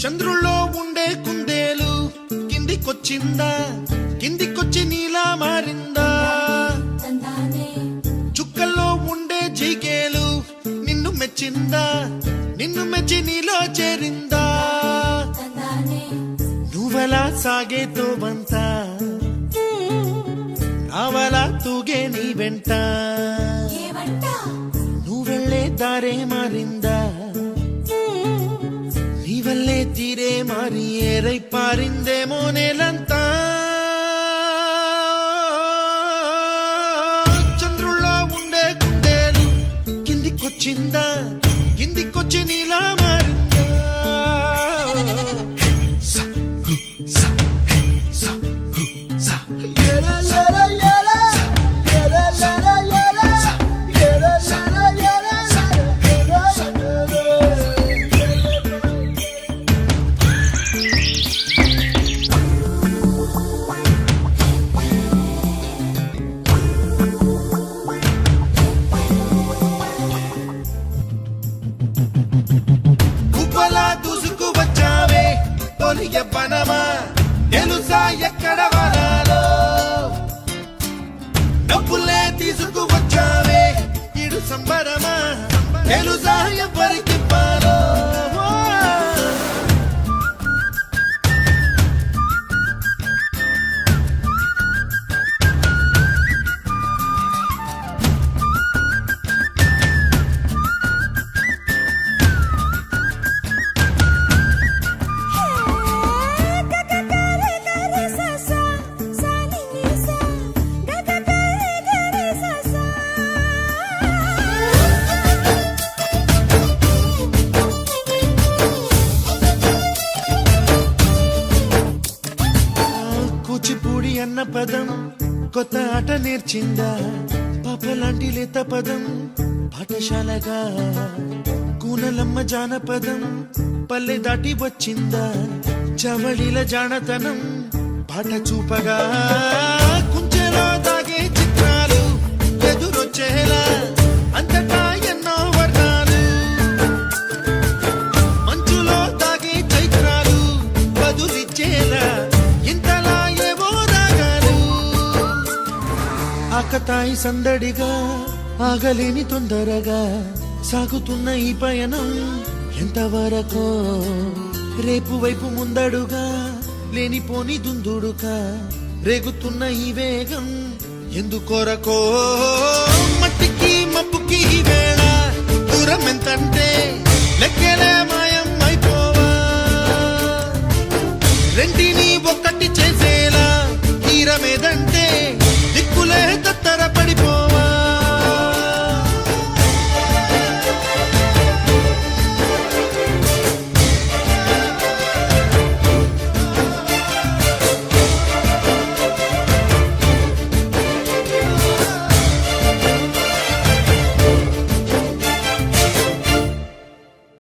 చంద్రుల్లో ఉండే కుందేలు కిందికొచ్చిందా, కిందికొచ్చి నీలా మారిందా? చుక్కల్లో ఉండే జిగేలు నిన్ను మెచ్చిందా, నిన్ను మెచ్చి నీలో చేరిందా? నువ్వలా సాగేతో వంత రావలా తూగే నీ వెంట, నువ్వెళ్ళే దారే మారిందా, నీ వల్లే తీరే మారి ఏరై పారిందేమో నేలంతా. చంద్రుల్లో ఉండే కుందేలు కిందికొచ్చిందా, కిందికొచ్చి నీలా మారిందా? దూసుకు వచ్చావే తొలి యవ్వనమా, తెలుసా ఎక్కడ వనాలో? డబ్బులే తీసుకు వచ్చావే ఇడు సంబరమా, తెలుసా ఎవరికి పాలో? కూచిపూడి అన్న పదం కొత్త ఆట నేర్చిందా, పాపలాంటి లేత పదం పాఠశాలగా? కూనలమ్మ జానపదం పల్లె దాటి వచ్చిందా, చవళిల జానతనం పాట చూపగా? కుంచెలో దాగే చిత్రాలు ఎదురొచ్చేలా అంతటా ఎన్నో వర్ణాలు, మంచులో దాగే చైత్రాలు బదులిచ్చేలా ఇంతలా ఏవో రాగాలు. ఆకతాయి సందడిగా ఆగలేని తొందరగా సాగుతున్న ఈ పయనం ఎంతవరకో? రేపు వైపు ముందడుగా లేనిపోని దుందుడుగా రేగుతున్న ఈ వేగం ఎందుకొరకో? మట్టికి మబ్బుకి వేళ దూరం ఎంతంటే లెక్కలే మాయం అయిపోవా, రెంటిని ఒక్కటి చేసేలా తీరమేదంటే